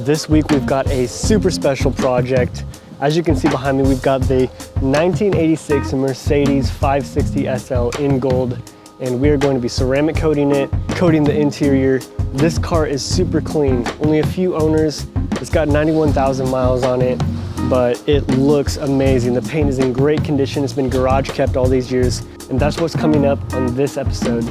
This week we've got a super special project. As you can see behind me, we've got the 1986 Mercedes 560 SL in gold, and we are going to be ceramic coating it, coating the interior. This car is super clean, only a few owners. It's got 91,000 miles on it, but it looks amazing. The paint is in great condition. It's been garage kept all these years, and that's what's coming up on this episode.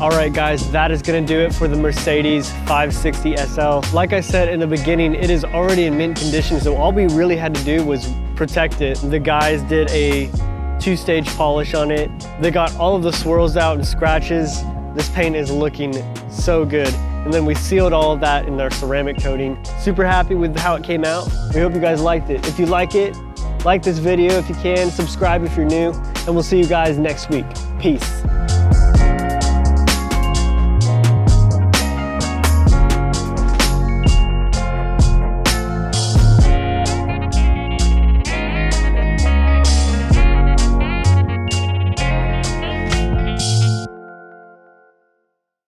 All right guys, that is gonna do it for the Mercedes 560 SL. Like I said in the beginning, it is already in mint condition, so all we really had to do was protect it. The guys did a 2-stage polish on it. They got all of the swirls out and scratches. This paint is looking so good. And then we sealed all of that in our ceramic coating. Super happy with how it came out. We hope you guys liked it. If you like it, like this video if you can, subscribe if you're new, and we'll see you guys next week. Peace.